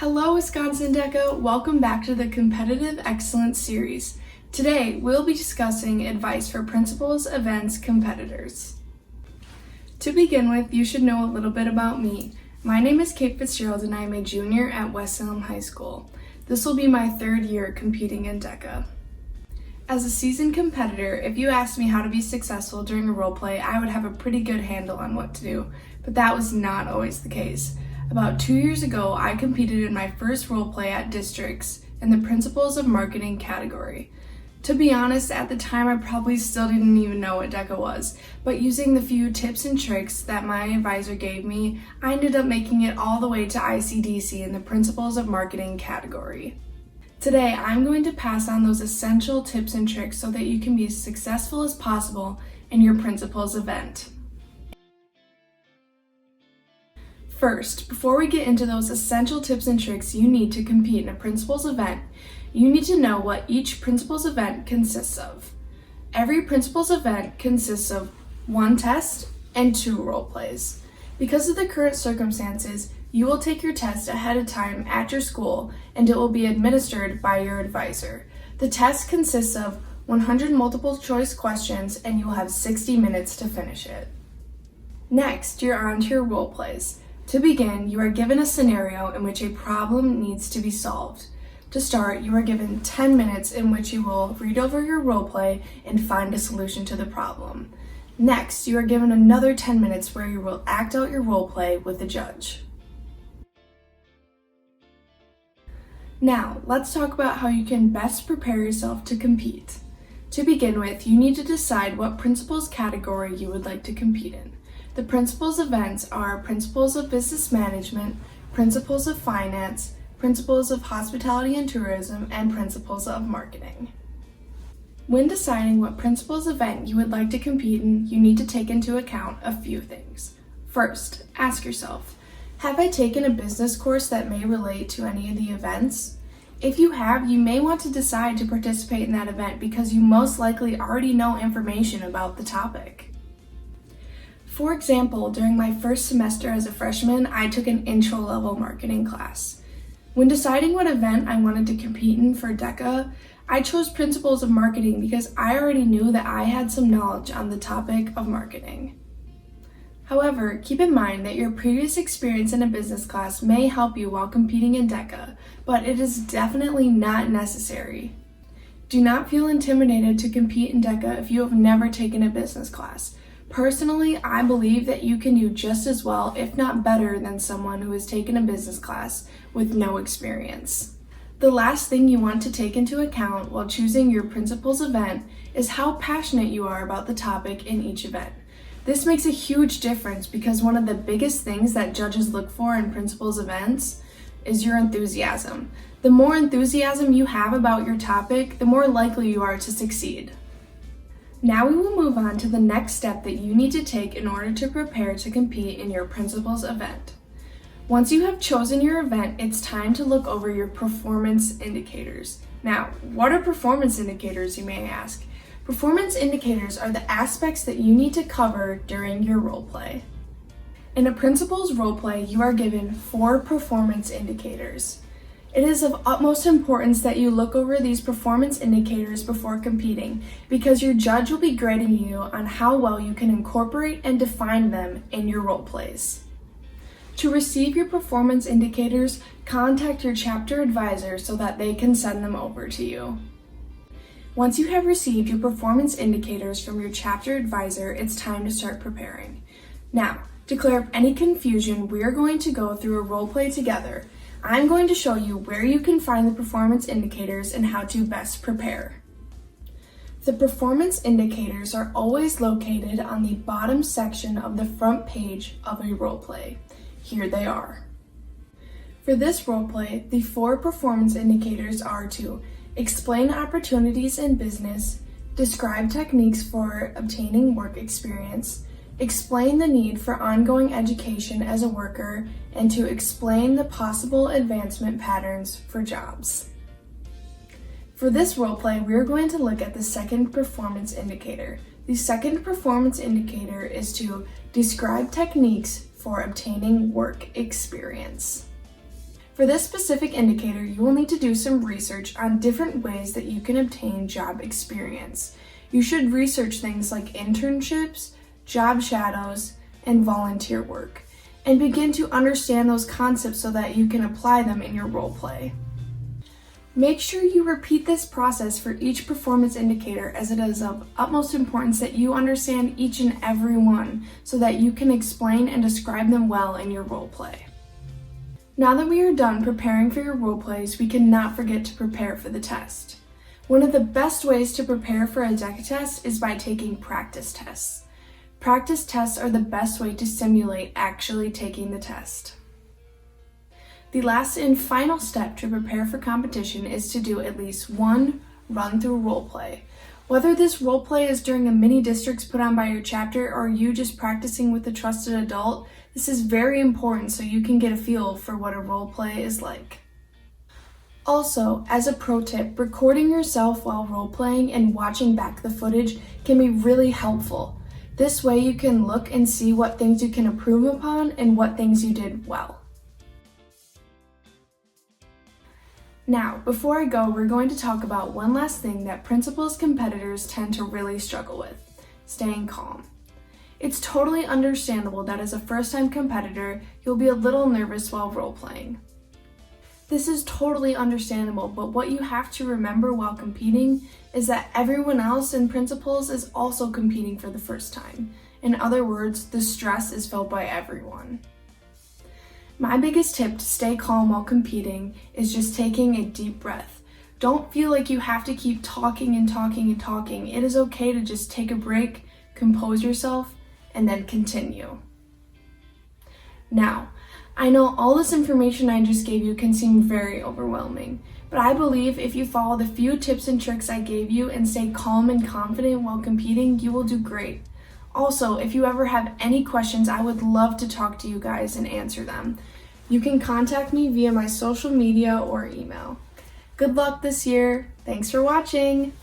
Hello Wisconsin DECA, welcome back to the Competitive Excellence series. Today we'll be discussing advice for principals, events, competitors. To begin with, you should know a little bit about me. My name is Kate Fitzgerald and I am a junior at West Salem High School. This will be my third year competing in DECA. As a seasoned competitor, if you asked me how to be successful during a role play, I would have a pretty good handle on what to do, but that was not always the case. About 2 years ago, I competed in my first role play at Districts in the Principles of Marketing category. To be honest, at the time I probably still didn't even know what DECA was, but using the few tips and tricks that my advisor gave me, I ended up making it all the way to ICDC in the Principles of Marketing category. Today, I'm going to pass on those essential tips and tricks so that you can be as successful as possible in your Principals event. First, before we get into those essential tips and tricks you need to compete in a Principals event, you need to know what each Principals event consists of. Every Principals event consists of 1 test and 2 role plays. Because of the current circumstances, you will take your test ahead of time at your school and it will be administered by your advisor. The test consists of 100 multiple choice questions and you will have 60 minutes to finish it. Next, you're on to your role plays. To begin, you are given a scenario in which a problem needs to be solved. To start, you are given 10 minutes in which you will read over your role play and find a solution to the problem. Next, you are given another 10 minutes where you will act out your role play with the judge. Now, let's talk about how you can best prepare yourself to compete. To begin with, you need to decide what Principals category you would like to compete in. The Principals events are Principles of Business Management, Principles of Finance, Principles of Hospitality and Tourism, and Principles of Marketing. When deciding what Principals event you would like to compete in, you need to take into account a few things. First, ask yourself, have I taken a business course that may relate to any of the events? If you have, you may want to decide to participate in that event because you most likely already know information about the topic. For example, during my first semester as a freshman, I took an intro-level marketing class. When deciding what event I wanted to compete in for DECA, I chose Principles of Marketing because I already knew that I had some knowledge on the topic of marketing. However, keep in mind that your previous experience in a business class may help you while competing in DECA, but it is definitely not necessary. Do not feel intimidated to compete in DECA if you have never taken a business class. Personally, I believe that you can do just as well, if not better, than someone who has taken a business class with no experience. The last thing you want to take into account while choosing your Principals event is how passionate you are about the topic in each event. This makes a huge difference because one of the biggest things that judges look for in Principals events is your enthusiasm. The more enthusiasm you have about your topic, the more likely you are to succeed. Now we will move on to the next step that you need to take in order to prepare to compete in your Principals event. Once you have chosen your event, it's time to look over your performance indicators. Now, what are performance indicators, you may ask? Performance indicators are the aspects that you need to cover during your role play. In a Principals role play, you are given 4 performance indicators. It is of utmost importance that you look over these performance indicators before competing because your judge will be grading you on how well you can incorporate and define them in your role plays. To receive your performance indicators, contact your chapter advisor so that they can send them over to you. Once you have received your performance indicators from your chapter advisor, it's time to start preparing. Now, to clear up any confusion, we are going to go through a role play together. I'm going to show you where you can find the performance indicators and how to best prepare. The performance indicators are always located on the bottom section of the front page of a role play. Here they are. For this role play, the 4 performance indicators are to explain opportunities in business, describe techniques for obtaining work experience, explain the need for ongoing education as a worker, and to explain the possible advancement patterns for jobs. For this role play, we are going to look at the second performance indicator. The second performance indicator is to describe techniques for obtaining work experience. For this specific indicator, you will need to do some research on different ways that you can obtain job experience. You should research things like internships, job shadows, and volunteer work, and begin to understand those concepts so that you can apply them in your role play. Make sure you repeat this process for each performance indicator, as it is of utmost importance that you understand each and every one so that you can explain and describe them well in your role play. Now that we are done preparing for your role plays, we cannot forget to prepare for the test. One of the best ways to prepare for a DECA test is by taking practice tests. Practice tests are the best way to simulate actually taking the test. The last and final step to prepare for competition is to do at least one run-through role play. Whether this role play is during a mini districts put on by your chapter or you just practicing with a trusted adult, this is very important so you can get a feel for what a role play is like. Also, as a pro tip, recording yourself while role playing and watching back the footage can be really helpful. This way you can look and see what things you can improve upon and what things you did well. Now, before I go, we're going to talk about one last thing that principals competitors tend to really struggle with: staying calm. It's totally understandable that as a first-time competitor, you'll be a little nervous while role-playing. This is totally understandable, but what you have to remember while competing is that everyone else in principals is also competing for the first time. In other words, the stress is felt by everyone. My biggest tip to stay calm while competing is just taking a deep breath. Don't feel like you have to keep talking and talking and talking. It is okay to just take a break, compose yourself, and then continue. Now, I know all this information I just gave you can seem very overwhelming, but I believe if you follow the few tips and tricks I gave you and stay calm and confident while competing, you will do great. Also, if you ever have any questions, I would love to talk to you guys and answer them. You can contact me via my social media or email. Good luck this year. Thanks for watching.